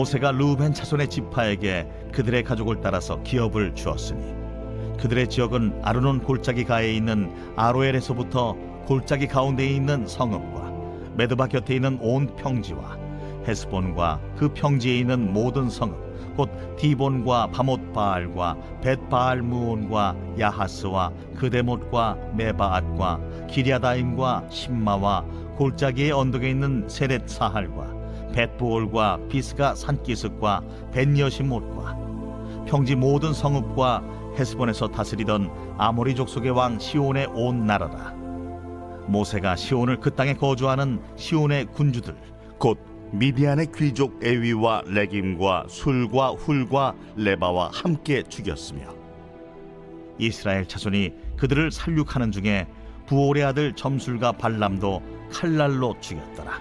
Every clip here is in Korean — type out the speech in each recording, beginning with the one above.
모세가 르우벤 자손의 지파에게 그들의 가족을 따라서 기업을 주었으니 그들의 지역은 아르논 골짜기 가에 있는 아로엘에서부터 골짜기 가운데에 있는 성읍과 메드바 곁에 있는 온 평지와 헤스본과 그 평지에 있는 모든 성읍 곧 디본과 바못 바알과 벳바알 무온과 야하스와 그데못과 메바앗과 기랴다임과 심마와 골짜기의 언덕에 있는 세렛 사할과 벳부올과 비스가 산기슭과 벳여시못과 평지 모든 성읍과 헤스본에서 다스리던 아모리 족속의 왕 시온의 온 나라라. 모세가 시온을 그 땅에 거주하는 시온의 군주들 곧 미디안의 귀족 에위와 레김과 술과 훌과 레바와 함께 죽였으며 이스라엘 자손이 그들을 살육하는 중에 부올의 아들 점술과 발람도 칼날로 죽였더라.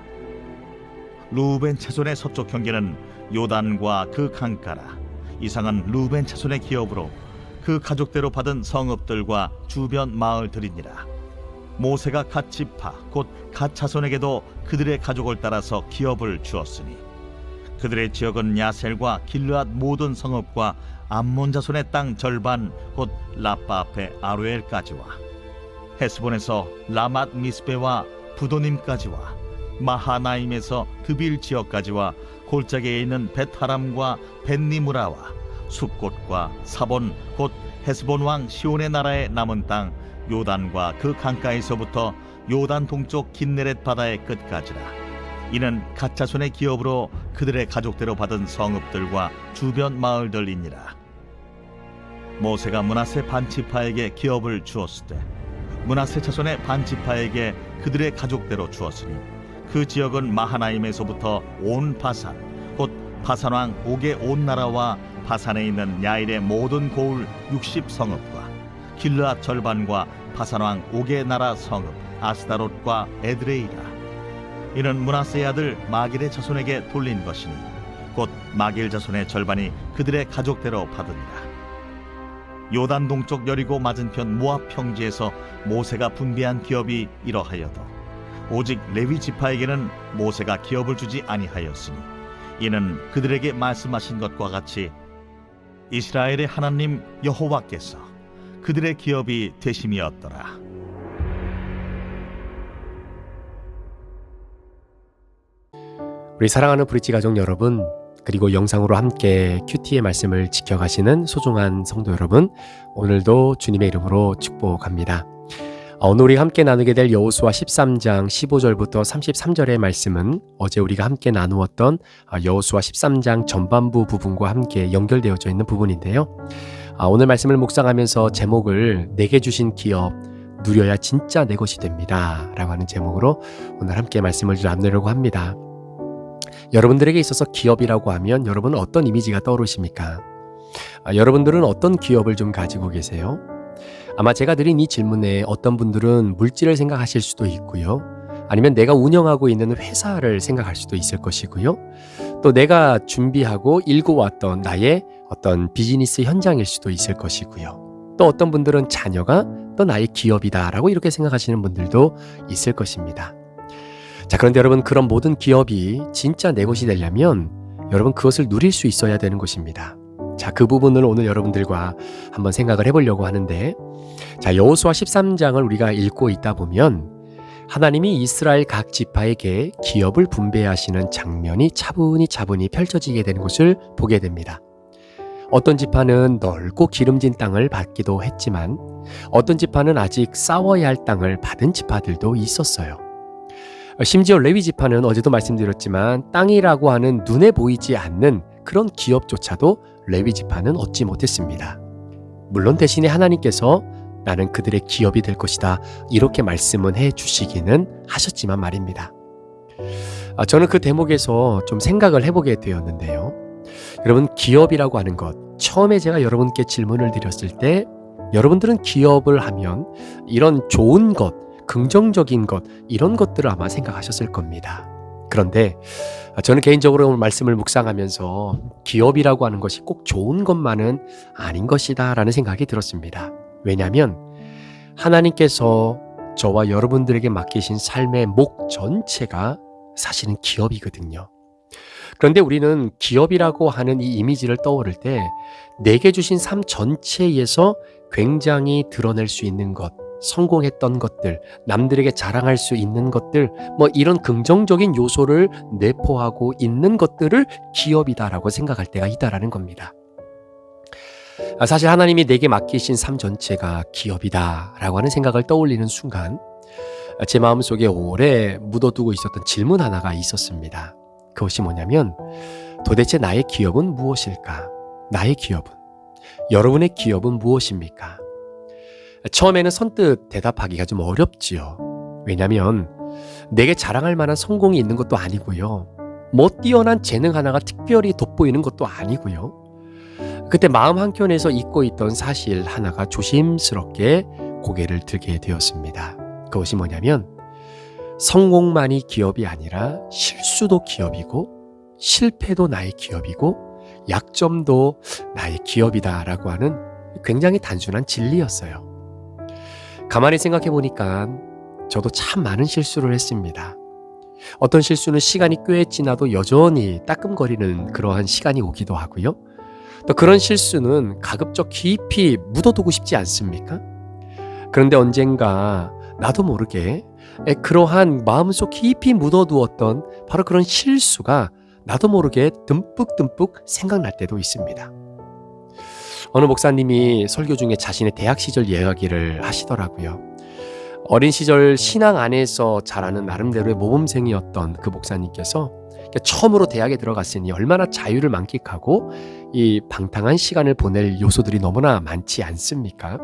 르우벤 자손의 서쪽 경계는 요단과 그 강가라. 이상은 르우벤 자손의 기업으로 그 가족대로 받은 성읍들과 주변 마을들이니라. 모세가 갓 지파 곧 갓 자손에게도 그들의 가족을 따라서 기업을 주었으니 그들의 지역은 야셀과 길르앗 모든 성읍과 암몬 자손의 땅 절반 곧 라빠 앞에 아로엘까지와 헤스본에서 라맛 미스베와 부도님까지와 마하나임에서 드빌 지역까지와 골짜기에 있는 벳하람과 벳니무라와 숲곳과 사본 곧 헤스본 왕 시온의 나라의 남은 땅 요단과 그 강가에서부터 요단 동쪽 긴네렛 바다의 끝까지라. 이는 갓 자손의 기업으로 그들의 가족대로 받은 성읍들과 주변 마을들이니라. 모세가 므낫세 반지파에게 기업을 주었을 때 므낫세 자손의 반지파에게 그들의 가족대로 주었으니 그 지역은 마하나임에서부터 온 바산 곧 바산 왕 옥의 온 나라와 바산에 있는 야일의 모든 고을 60성읍과 길르앗 절반과 바산 왕 옥의 나라 성읍 아스다롯과 에드레이라. 이는 므낫세의 아들 마길의 자손에게 돌린 것이니 곧 마길 자손의 절반이 그들의 가족대로 받으니라. 요단 동쪽 여리고 맞은편 모압 평지에서 모세가 분배한 기업이 이러하여도 오직 레위 지파에게는 모세가 기업을 주지 아니하였으니 이는 그들에게 말씀하신 것과 같이 이스라엘의 하나님 여호와께서 그들의 기업이 되심이었더라. 우리 사랑하는 브릿지 가족 여러분, 그리고 영상으로 함께 큐티의 말씀을 지켜가시는 소중한 성도 여러분, 오늘도 주님의 이름으로 축복합니다. 오늘 우리가 함께 나누게 될 여호수아 13장 15절부터 33절의 말씀은 어제 우리가 함께 나누었던 여호수아 13장 전반부 부분과 함께 연결되어져 있는 부분인데요. 오늘 말씀을 묵상하면서 제목을 내게 주신 기업 누려야 진짜 내 것이 됩니다 라고 하는 제목으로 오늘 함께 말씀을 나누려고 합니다. 여러분들에게 있어서 기업이라고 하면 여러분은 어떤 이미지가 떠오르십니까? 여러분들은 어떤 기업을 좀 가지고 계세요? 아마 제가 드린 이 질문에 어떤 분들은 물질을 생각하실 수도 있고요. 아니면 내가 운영하고 있는 회사를 생각할 수도 있을 것이고요. 또 내가 준비하고 일궈왔던 나의 어떤 비즈니스 현장일 수도 있을 것이고요. 또 어떤 분들은 자녀가 또 나의 기업이다라고 이렇게 생각하시는 분들도 있을 것입니다. 자, 그런데 여러분, 그런 모든 기업이 진짜 내 것이 되려면 여러분 그것을 누릴 수 있어야 되는 것입니다. 자, 그 부분을 오늘 여러분들과 한번 생각을 해보려고 하는데, 자, 여호수아 13장을 우리가 읽고 있다 보면 하나님이 이스라엘 각 지파에게 기업을 분배하시는 장면이 차분히 펼쳐지게 되는 것을 보게 됩니다. 어떤 지파는 넓고 기름진 땅을 받기도 했지만 어떤 지파는 아직 싸워야 할 땅을 받은 지파들도 있었어요. 심지어 레위 지파는 어제도 말씀드렸지만 땅이라고 하는 눈에 보이지 않는 그런 기업조차도 레위 지파는 얻지 못했습니다. 물론 대신에 하나님께서 나는 그들의 기업이 될 것이다 이렇게 말씀은 해주시기는 하셨지만 말입니다. 저는 그 대목에서 좀 생각을 해보게 되었는데요. 여러분, 기업이라고 하는 것, 처음에 제가 여러분께 질문을 드렸을 때 여러분들은 기업을 하면 이런 좋은 것, 긍정적인 것, 이런 것들을 아마 생각하셨을 겁니다. 그런데 저는 개인적으로 오늘 말씀을 묵상하면서 기업이라고 하는 것이 꼭 좋은 것만은 아닌 것이다 라는 생각이 들었습니다. 왜냐하면 하나님께서 저와 여러분들에게 맡기신 삶의 목 전체가 사실은 기업이거든요. 그런데 우리는 기업이라고 하는 이 이미지를 떠오를 때 내게 주신 삶 전체에서 굉장히 드러낼 수 있는 것, 성공했던 것들, 남들에게 자랑할 수 있는 것들, 이런 긍정적인 요소를 내포하고 있는 것들을 기업이다라고 생각할 때가 있다라는 겁니다. 사실 하나님이 내게 맡기신 삶 전체가 기업이다라고 하는 생각을 떠올리는 순간 제 마음속에 오래 묻어두고 있었던 질문 하나가 있었습니다. 그것이 뭐냐면 도대체 나의 기업은 무엇일까? 나의 기업은? 여러분의 기업은 무엇입니까? 처음에는 선뜻 대답하기가 좀 어렵지요. 왜냐하면 내게 자랑할 만한 성공이 있는 것도 아니고요. 뛰어난 재능 하나가 특별히 돋보이는 것도 아니고요. 그때 마음 한켠에서 잊고 있던 사실 하나가 조심스럽게 고개를 들게 되었습니다. 그것이 뭐냐면 성공만이 기업이 아니라 실수도 기업이고 실패도 나의 기업이고 약점도 나의 기업이다라고 하는 굉장히 단순한 진리였어요. 가만히 생각해 보니까 저도 참 많은 실수를 했습니다. 어떤 실수는 시간이 꽤 지나도 여전히 따끔거리는 그러한 시간이 오기도 하고요. 또 그런 실수는 가급적 깊이 묻어두고 싶지 않습니까? 그런데 언젠가 나도 모르게 그러한 마음속 깊이 묻어두었던 바로 그런 실수가 나도 모르게 듬뿍듬뿍 생각날 때도 있습니다. 어느 목사님이 설교 중에 자신의 대학 시절 이야기를 하시더라고요. 어린 시절 신앙 안에서 자라는 나름대로의 모범생이었던 그 목사님께서 처음으로 대학에 들어갔으니 얼마나 자유를 만끽하고 이 방탕한 시간을 보낼 요소들이 너무나 많지 않습니까?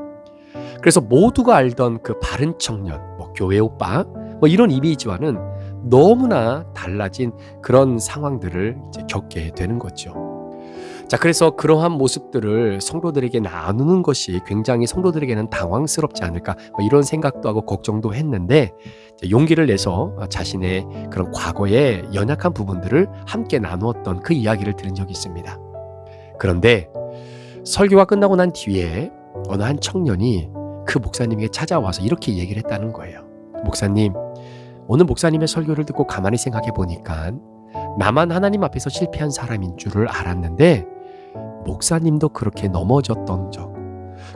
그래서 모두가 알던 그 바른 청년, 교회 오빠, 이런 이미지와는 너무나 달라진 그런 상황들을 이제 겪게 되는 거죠. 자, 그래서 그러한 모습들을 성도들에게 나누는 것이 굉장히 성도들에게는 당황스럽지 않을까 이런 생각도 하고 걱정도 했는데 용기를 내서 자신의 그런 과거의 연약한 부분들을 함께 나누었던 그 이야기를 들은 적이 있습니다. 그런데 설교가 끝나고 난 뒤에 어느 한 청년이 그 목사님에게 찾아와서 이렇게 얘기를 했다는 거예요. 목사님, 오늘 목사님의 설교를 듣고 가만히 생각해 보니까 나만 하나님 앞에서 실패한 사람인 줄을 알았는데 목사님도 그렇게 넘어졌던 적,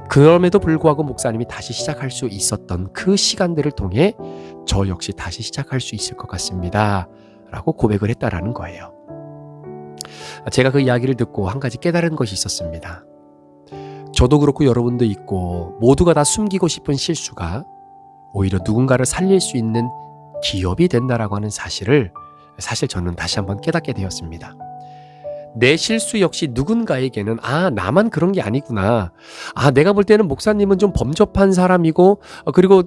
그럼에도 불구하고 목사님이 다시 시작할 수 있었던 그 시간들을 통해 저 역시 다시 시작할 수 있을 것 같습니다 라고 고백을 했다라는 거예요. 제가 그 이야기를 듣고 한 가지 깨달은 것이 있었습니다. 저도 그렇고 여러분도 있고 모두가 다 숨기고 싶은 실수가 오히려 누군가를 살릴 수 있는 기업이 된다라고 하는 사실을 사실 저는 다시 한번 깨닫게 되었습니다. 내 실수 역시 누군가에게는 나만 그런 게 아니구나. 내가 볼 때는 목사님은 좀 범접한 사람이고 그리고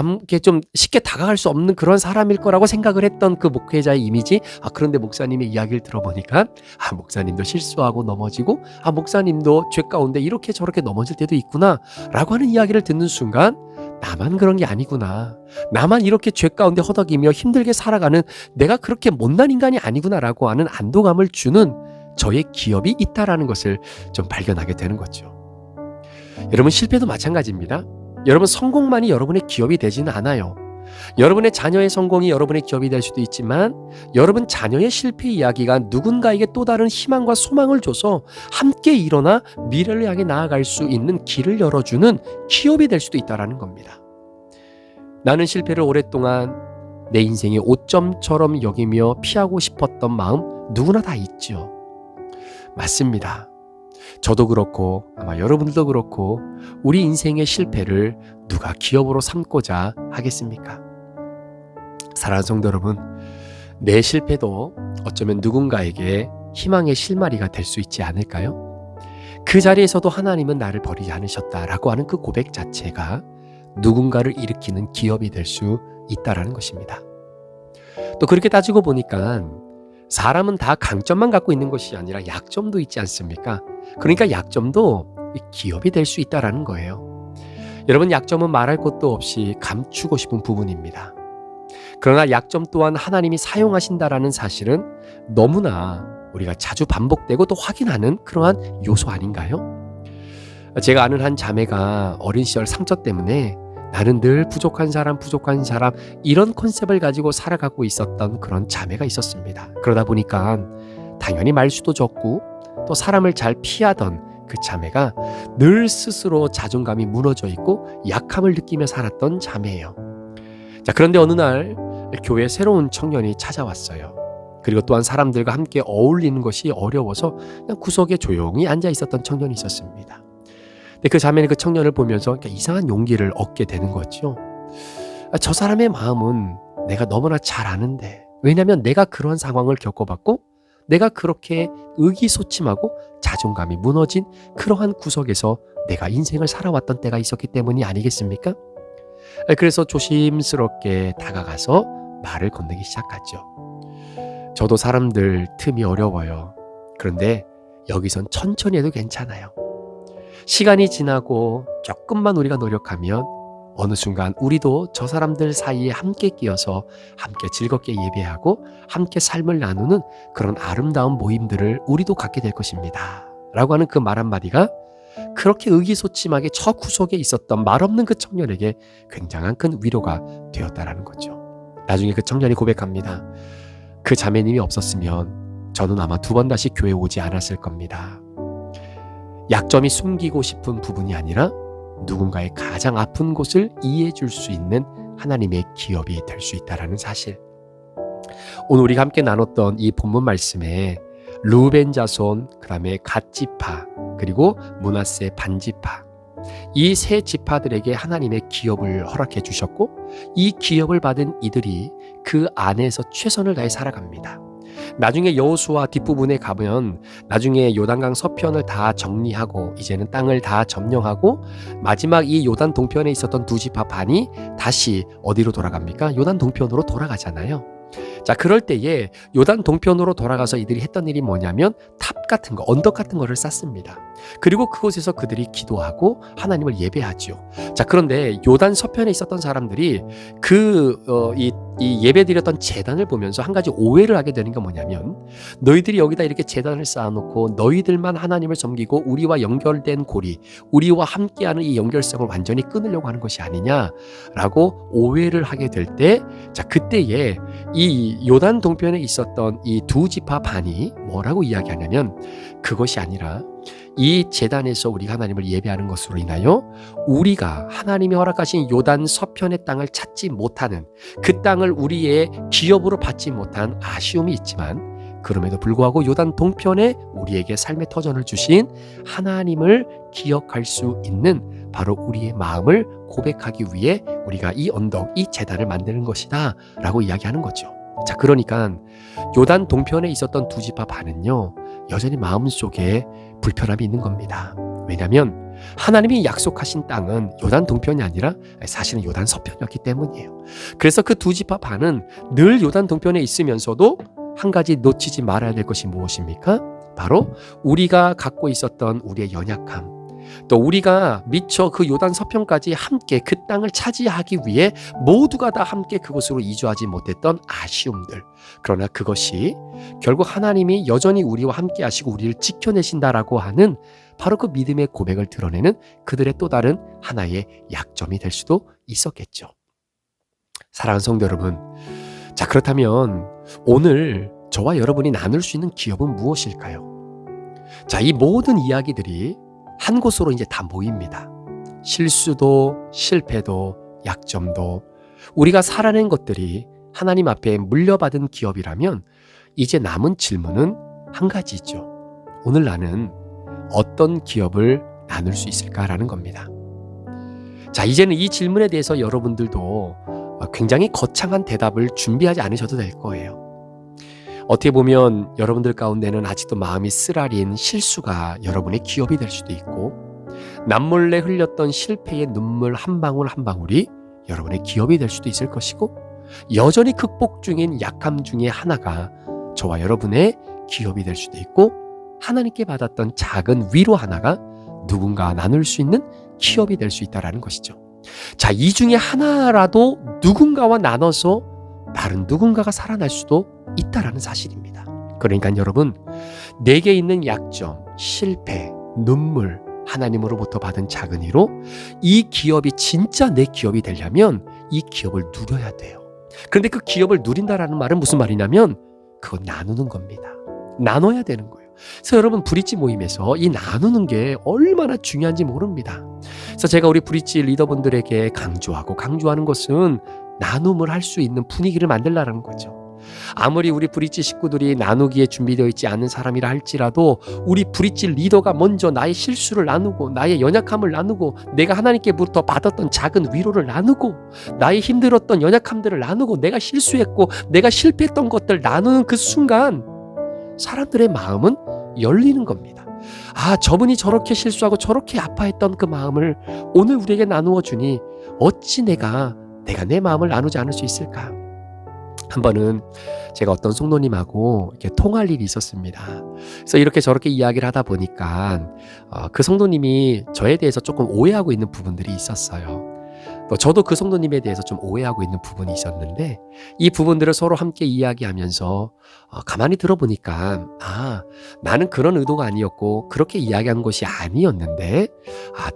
이렇게 좀 쉽게 다가갈 수 없는 그런 사람일 거라고 생각을 했던 그 목회자의 이미지. 그런데 목사님의 이야기를 들어보니까 목사님도 실수하고 넘어지고 목사님도 죄 가운데 이렇게 저렇게 넘어질 때도 있구나 라고 하는 이야기를 듣는 순간 나만 그런 게 아니구나. 나만 이렇게 죄 가운데 허덕이며 힘들게 살아가는 내가 그렇게 못난 인간이 아니구나 라고 하는 안도감을 주는 저의 기업이 있다라는 것을 좀 발견하게 되는 거죠. 여러분, 실패도 마찬가지입니다. 여러분, 성공만이 여러분의 기업이 되지는 않아요. 여러분의 자녀의 성공이 여러분의 기업이 될 수도 있지만 여러분 자녀의 실패 이야기가 누군가에게 또 다른 희망과 소망을 줘서 함께 일어나 미래를 향해 나아갈 수 있는 길을 열어주는 기업이 될 수도 있다는 겁니다. 나는 실패를 오랫동안 내 인생의 오점처럼 여기며 피하고 싶었던 마음 누구나 다 있죠. 맞습니다. 저도 그렇고 아마 여러분들도 그렇고 우리 인생의 실패를 누가 기업으로 삼고자 하겠습니까? 사랑하는 성도 여러분, 내 실패도 어쩌면 누군가에게 희망의 실마리가 될 수 있지 않을까요? 그 자리에서도 하나님은 나를 버리지 않으셨다라고 하는 그 고백 자체가 누군가를 일으키는 기업이 될 수 있다라는 것입니다. 또 그렇게 따지고 보니까 사람은 다 강점만 갖고 있는 것이 아니라 약점도 있지 않습니까? 그러니까 약점도 기업이 될 수 있다라는 거예요. 여러분, 약점은 말할 것도 없이 감추고 싶은 부분입니다. 그러나 약점 또한 하나님이 사용하신다라는 사실은 너무나 우리가 자주 반복되고 또 확인하는 그러한 요소 아닌가요? 제가 아는 한 자매가 어린 시절 상처 때문에 나는 늘 부족한 사람 이런 컨셉을 가지고 살아가고 있었던 그런 자매가 있었습니다. 그러다 보니까 당연히 말수도 적고 또 사람을 잘 피하던 그 자매가 늘 스스로 자존감이 무너져 있고 약함을 느끼며 살았던 자매예요. 자, 그런데 어느 날 교회에 새로운 청년이 찾아왔어요. 그리고 또한 사람들과 함께 어울리는 것이 어려워서 그냥 구석에 조용히 앉아 있었던 청년이 있었습니다. 근데 그 자매는 그 청년을 보면서 이상한 용기를 얻게 되는 거죠. 저 사람의 마음은 내가 너무나 잘 아는데, 왜냐하면 내가 그런 상황을 겪어봤고 내가 그렇게 의기소침하고 자존감이 무너진 그러한 구석에서 내가 인생을 살아왔던 때가 있었기 때문이 아니겠습니까? 그래서 조심스럽게 다가가서 말을 건네기 시작하죠. 저도 사람들 틈이 어려워요. 그런데 여기선 천천히 해도 괜찮아요. 시간이 지나고 조금만 우리가 노력하면 어느 순간 우리도 저 사람들 사이에 함께 끼어서 함께 즐겁게 예배하고 함께 삶을 나누는 그런 아름다운 모임들을 우리도 갖게 될 것입니다. 라고 하는 그 말 한마디가 그렇게 의기소침하게 저 구석에 있었던 말없는 그 청년에게 굉장한 큰 위로가 되었다라는 거죠. 나중에 그 청년이 고백합니다. 그 자매님이 없었으면 저는 아마 2번 다시 교회에 오지 않았을 겁니다. 약점이 숨기고 싶은 부분이 아니라 누군가의 가장 아픈 곳을 이해해 줄 수 있는 하나님의 기업이 될 수 있다는 사실. 오늘 우리가 함께 나눴던 이 본문 말씀에 루벤 자손, 그 다음에 갓 지파, 그리고 므낫세 반 지파, 이 세 지파들에게 하나님의 기업을 허락해 주셨고 이 기업을 받은 이들이 그 안에서 최선을 다해 살아갑니다. 나중에 여호수아 뒷부분에 가면 나중에 요단강 서편을 다 정리하고 이제는 땅을 다 점령하고 마지막 이 요단 동편에 있었던 2지파 반이 다시 어디로 돌아갑니까? 요단 동편으로 돌아가잖아요. 자, 그럴 때에 요단 동편으로 돌아가서 이들이 했던 일이 뭐냐면 탑 같은 거, 언덕 같은 거를 쌓습니다. 그리고 그곳에서 그들이 기도하고 하나님을 예배하죠. 자, 그런데 요단 서편에 있었던 사람들이 이 예배드렸던 제단을 보면서 한 가지 오해를 하게 되는 게 뭐냐면 너희들이 여기다 이렇게 제단을 쌓아놓고 너희들만 하나님을 섬기고 우리와 연결된 고리, 우리와 함께하는 이 연결성을 완전히 끊으려고 하는 것이 아니냐라고 오해를 하게 될 때, 자, 그때에 이 요단 동편에 있었던 이 2지파 반이 뭐라고 이야기하냐면 그것이 아니라 이 제단에서 우리가 하나님을 예배하는 것으로 인하여 우리가 하나님이 허락하신 요단 서편의 땅을 찾지 못하는, 그 땅을 우리의 기업으로 받지 못한 아쉬움이 있지만 그럼에도 불구하고 요단 동편에 우리에게 삶의 터전을 주신 하나님을 기억할 수 있는 바로 우리의 마음을 고백하기 위해 우리가 이 언덕, 이 제단을 만드는 것이다 라고 이야기하는 거죠. 자, 그러니까 요단 동편에 있었던 2지파 반은요 여전히 마음속에 불편함이 있는 겁니다. 왜냐하면 하나님이 약속하신 땅은 요단 동편이 아니라 사실은 요단 서편이었기 때문이에요. 그래서 그 2지파 반은 늘 요단 동편에 있으면서도 한 가지 놓치지 말아야 될 것이 무엇입니까? 바로 우리가 갖고 있었던 우리의 연약함, 또 우리가 미처 그 요단 서편까지 함께 그 땅을 차지하기 위해 모두가 다 함께 그곳으로 이주하지 못했던 아쉬움들, 그러나 그것이 결국 하나님이 여전히 우리와 함께 하시고 우리를 지켜내신다라고 하는 바로 그 믿음의 고백을 드러내는 그들의 또 다른 하나의 약점이 될 수도 있었겠죠. 사랑하는 성도 여러분, 자, 그렇다면 오늘 저와 여러분이 나눌 수 있는 기업은 무엇일까요? 자, 이 모든 이야기들이 한 곳으로 이제 다 모입니다. 실수도 실패도 약점도 우리가 살아낸 것들이 하나님 앞에 물려받은 기업이라면 이제 남은 질문은 한 가지죠. 오늘 나는 어떤 기업을 나눌 수 있을까라는 겁니다. 자, 이제는 이 질문에 대해서 여러분들도 굉장히 거창한 대답을 준비하지 않으셔도 될 거예요. 어떻게 보면 여러분들 가운데는 아직도 마음이 쓰라린 실수가 여러분의 기업이 될 수도 있고 남몰래 흘렸던 실패의 눈물 한 방울 한 방울이 여러분의 기업이 될 수도 있을 것이고 여전히 극복 중인 약함 중에 하나가 저와 여러분의 기업이 될 수도 있고 하나님께 받았던 작은 위로 하나가 누군가 나눌 수 있는 기업이 될 수 있다는 것이죠. 자, 이 중에 하나라도 누군가와 나눠서 다른 누군가가 살아날 수도 있다라는 사실입니다. 그러니까 여러분, 내게 있는 약점, 실패, 눈물, 하나님으로부터 받은 작은 위로 이 기업이 진짜 내 기업이 되려면 이 기업을 누려야 돼요. 그런데 그 기업을 누린다라는 말은 무슨 말이냐면 그건 나누는 겁니다. 나눠야 되는 거예요. 그래서 여러분 브릿지 모임에서 이 나누는 게 얼마나 중요한지 모릅니다. 그래서 제가 우리 브릿지 리더분들에게 강조하는 것은 나눔을 할 수 있는 분위기를 만들라는 거죠. 아무리 우리 브릿지 식구들이 나누기에 준비되어 있지 않은 사람이라 할지라도 우리 브릿지 리더가 먼저 나의 실수를 나누고 나의 연약함을 나누고 내가 하나님께부터 받았던 작은 위로를 나누고 나의 힘들었던 연약함들을 나누고 내가 실수했고 내가 실패했던 것들 나누는 그 순간 사람들의 마음은 열리는 겁니다. 아, 저분이 저렇게 실수하고 저렇게 아파했던 그 마음을 오늘 우리에게 나누어 주니 어찌 내가 내 마음을 나누지 않을 수 있을까? 한 번은 제가 어떤 성도님하고 이렇게 통할 일이 있었습니다. 그래서 이렇게 저렇게 이야기를 하다 보니까 그 성도님이 저에 대해서 조금 오해하고 있는 부분들이 있었어요. 또 저도 그 성도님에 대해서 좀 오해하고 있는 부분이 있었는데 이 부분들을 서로 함께 이야기하면서 가만히 들어보니까 나는 그런 의도가 아니었고 그렇게 이야기한 것이 아니었는데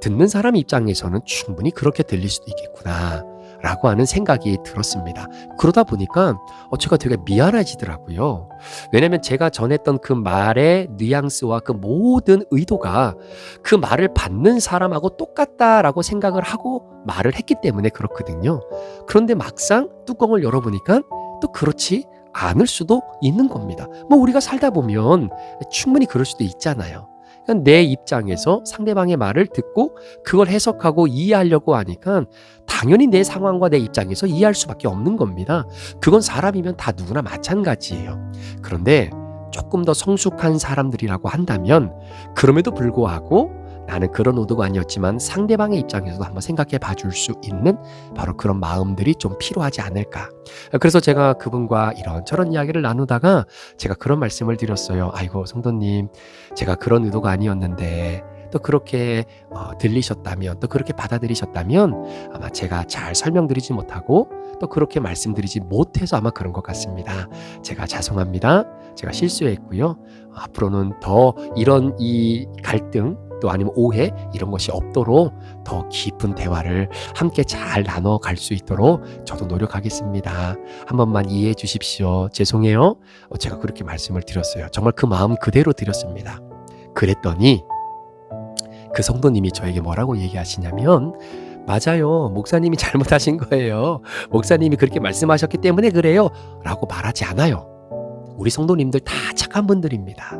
듣는 사람 입장에서는 충분히 그렇게 들릴 수도 있겠구나 라고 하는 생각이 들었습니다. 그러다 보니까 제가 되게 미안해지더라고요. 왜냐하면 제가 전했던 그 말의 뉘앙스와 그 모든 의도가 그 말을 받는 사람하고 똑같다라고 생각을 하고 말을 했기 때문에 그렇거든요. 그런데 막상 뚜껑을 열어보니까 또 그렇지 않을 수도 있는 겁니다. 우리가 살다 보면 충분히 그럴 수도 있잖아요. 그러니까 내 입장에서 상대방의 말을 듣고 그걸 해석하고 이해하려고 하니까 당연히 내 상황과 내 입장에서 이해할 수밖에 없는 겁니다. 그건 사람이면 다 누구나 마찬가지예요. 그런데 조금 더 성숙한 사람들이라고 한다면 그럼에도 불구하고 나는 그런 의도가 아니었지만 상대방의 입장에서도 한번 생각해 봐줄 수 있는 바로 그런 마음들이 좀 필요하지 않을까. 그래서 제가 그분과 이런저런 이야기를 나누다가 제가 그런 말씀을 드렸어요. 아이고 성도님, 제가 그런 의도가 아니었는데 또 그렇게 들리셨다면 또 그렇게 받아들이셨다면 아마 제가 잘 설명드리지 못하고 또 그렇게 말씀드리지 못해서 아마 그런 것 같습니다. 제가 죄송합니다. 제가 실수했고요. 앞으로는 더 이런 이 갈등 또 아니면 오해 이런 것이 없도록 더 깊은 대화를 함께 잘 나눠갈 수 있도록 저도 노력하겠습니다. 한 번만 이해해 주십시오. 죄송해요. 제가 그렇게 말씀을 드렸어요. 정말 그 마음 그대로 드렸습니다. 그랬더니 그 성도님이 저에게 뭐라고 얘기하시냐면 맞아요. 목사님이 잘못하신 거예요. 목사님이 그렇게 말씀하셨기 때문에 그래요. 라고 말하지 않아요. 우리 성도님들 다 착한 분들입니다.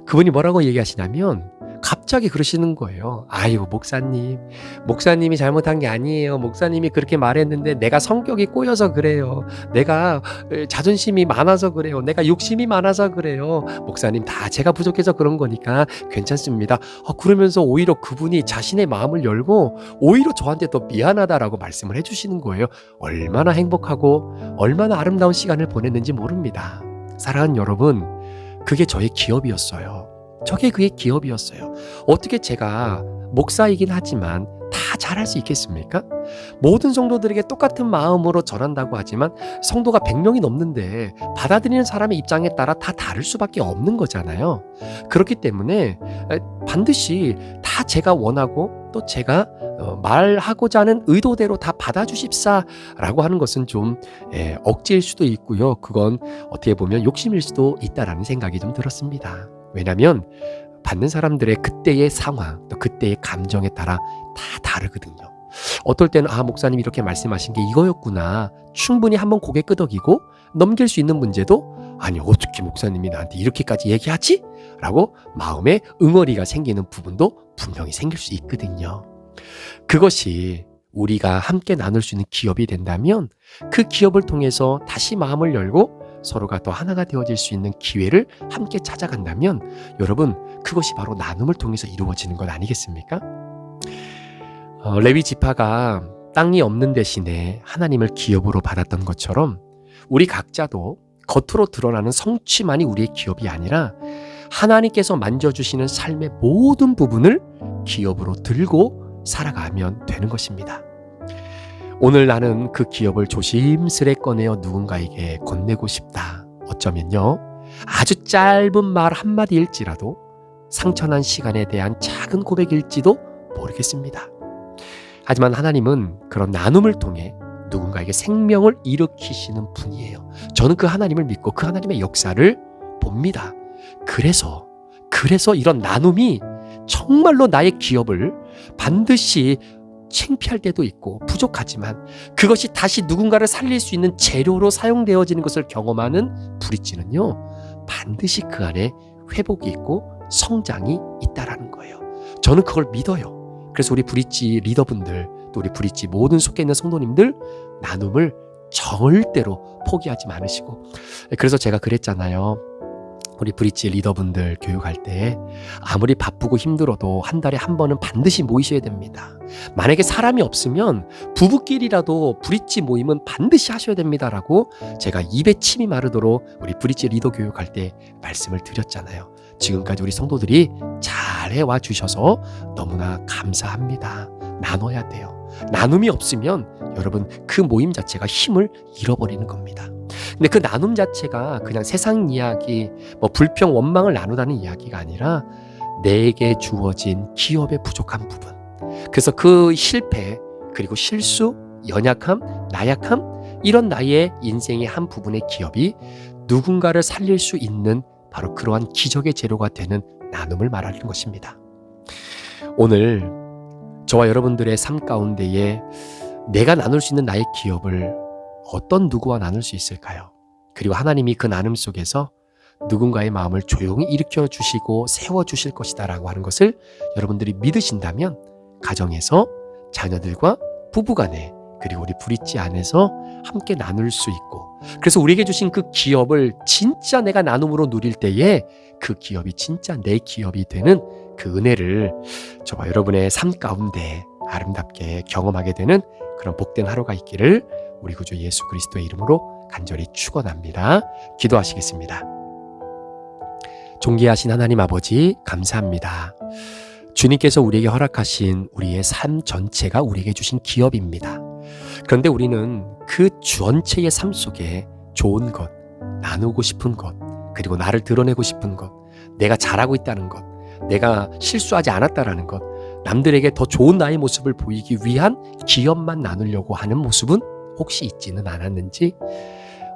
그분이 뭐라고 얘기하시냐면 갑자기 그러시는 거예요. 아이고 목사님이 잘못한 게 아니에요. 목사님이 그렇게 말했는데 내가 성격이 꼬여서 그래요. 내가 자존심이 많아서 그래요. 내가 욕심이 많아서 그래요. 목사님 다 제가 부족해서 그런 거니까 괜찮습니다. 그러면서 오히려 그분이 자신의 마음을 열고 오히려 저한테 더 미안하다라고 말씀을 해주시는 거예요. 얼마나 행복하고 얼마나 아름다운 시간을 보냈는지 모릅니다. 사랑하는 여러분, 그게 저의 기업이었어요. 저게 그의 기업이었어요. 어떻게 제가 목사이긴 하지만 다 잘할 수 있겠습니까? 모든 성도들에게 똑같은 마음으로 전한다고 하지만 성도가 100명이 넘는데 받아들이는 사람의 입장에 따라 다 다를 수밖에 없는 거잖아요. 그렇기 때문에 반드시 다 제가 원하고 또 제가 말하고자 하는 의도대로 다 받아주십사라고 하는 것은 좀 억지일 수도 있고요. 그건 어떻게 보면 욕심일 수도 있다라는 생각이 좀 들었습니다. 왜냐하면 받는 사람들의 그때의 상황 또 그때의 감정에 따라 다 다르거든요. 어떨 때는 목사님이 이렇게 말씀하신 게 이거였구나 충분히 한번 고개 끄덕이고 넘길 수 있는 문제도 아니 어떻게 목사님이 나한테 이렇게까지 얘기하지? 라고 마음에 응어리가 생기는 부분도 분명히 생길 수 있거든요. 그것이 우리가 함께 나눌 수 있는 기업이 된다면 그 기업을 통해서 다시 마음을 열고 서로가 더 하나가 되어질 수 있는 기회를 함께 찾아간다면 여러분 그것이 바로 나눔을 통해서 이루어지는 것 아니겠습니까? 레위 지파가 땅이 없는 대신에 하나님을 기업으로 받았던 것처럼 우리 각자도 겉으로 드러나는 성취만이 우리의 기업이 아니라 하나님께서 만져주시는 삶의 모든 부분을 기업으로 들고 살아가면 되는 것입니다. 오늘 나는 그 기업을 조심스레 꺼내어 누군가에게 건네고 싶다. 어쩌면요. 아주 짧은 말 한마디일지라도 상처난 시간에 대한 작은 고백일지도 모르겠습니다. 하지만 하나님은 그런 나눔을 통해 누군가에게 생명을 일으키시는 분이에요. 저는 그 하나님을 믿고 그 하나님의 역사를 봅니다. 그래서 이런 나눔이 정말로 나의 기업을 반드시 창피할 때도 있고 부족하지만 그것이 다시 누군가를 살릴 수 있는 재료로 사용되어지는 것을 경험하는 브릿지는요, 반드시 그 안에 회복이 있고 성장이 있다라는 거예요. 저는 그걸 믿어요. 그래서 우리 브릿지 리더분들, 또 우리 브릿지 모든 속해 있는 성도님들, 나눔을 절대로 포기하지 않으시고, 그래서 제가 그랬잖아요. 우리 브릿지 리더분들 교육할 때 아무리 바쁘고 힘들어도 한 달에 한 번은 반드시 모이셔야 됩니다. 만약에 사람이 없으면 부부끼리라도 브릿지 모임은 반드시 하셔야 됩니다라고 제가 입에 침이 마르도록 우리 브릿지 리더 교육할 때 말씀을 드렸잖아요. 지금까지 우리 성도들이 잘 해와 주셔서 너무나 감사합니다. 나눠야 돼요. 나눔이 없으면 여러분 그 모임 자체가 힘을 잃어버리는 겁니다. 근데 그 나눔 자체가 그냥 세상 이야기, 불평, 원망을 나누다는 이야기가 아니라 내게 주어진 기업의 부족한 부분. 그래서 그 실패, 그리고 실수, 연약함, 나약함, 이런 나의 인생의 한 부분의 기업이 누군가를 살릴 수 있는 바로 그러한 기적의 재료가 되는 나눔을 말하는 것입니다. 오늘 저와 여러분들의 삶 가운데에 내가 나눌 수 있는 나의 기업을 어떤 누구와 나눌 수 있을까요? 그리고 하나님이 그 나눔 속에서 누군가의 마음을 조용히 일으켜 주시고 세워 주실 것이다 라고 하는 것을 여러분들이 믿으신다면 가정에서 자녀들과 부부간에 그리고 우리 브릿지 안에서 함께 나눌 수 있고, 그래서 우리에게 주신 그 기업을 진짜 내가 나눔으로 누릴 때에 그 기업이 진짜 내 기업이 되는 그 은혜를 저와 여러분의 삶 가운데 아름답게 경험하게 되는 그런 복된 하루가 있기를 우리 구주 예수 그리스도의 이름으로 간절히 축원합니다. 기도하시겠습니다. 존귀하신 하나님 아버지, 감사합니다. 주님께서 우리에게 허락하신 우리의 삶 전체가 우리에게 주신 기업입니다. 그런데 우리는 그 전체의 삶 속에 좋은 것, 나누고 싶은 것, 그리고 나를 드러내고 싶은 것, 내가 잘하고 있다는 것, 내가 실수하지 않았다라는 것, 남들에게 더 좋은 나의 모습을 보이기 위한 기업만 나누려고 하는 모습은 혹시 있지는 않았는지,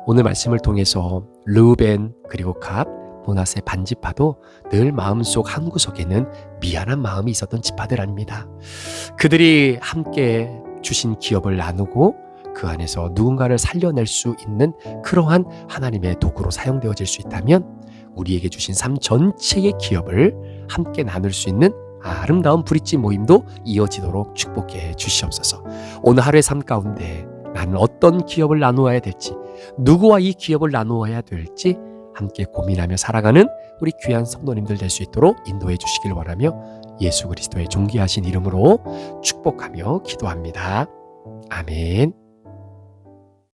오늘 말씀을 통해서 르우벤 그리고 갓, 므낫세 반지파도 늘 마음속 한구석에는 미안한 마음이 있었던 지파들 아닙니다. 그들이 함께 주신 기업을 나누고 그 안에서 누군가를 살려낼 수 있는 그러한 하나님의 도구로 사용되어질 수 있다면 우리에게 주신 삶 전체의 기업을 함께 나눌 수 있는 아름다운 브릿지 모임도 이어지도록 축복해 주시옵소서. 오늘 하루의 삶 가운데 나는 어떤 기업을 나누어야 될지, 누구와 이 기업을 나누어야 될지 함께 고민하며 살아가는 우리 귀한 성도님들 될 수 있도록 인도해 주시길 원하며 예수 그리스도의 존귀하신 이름으로 축복하며 기도합니다. 아멘.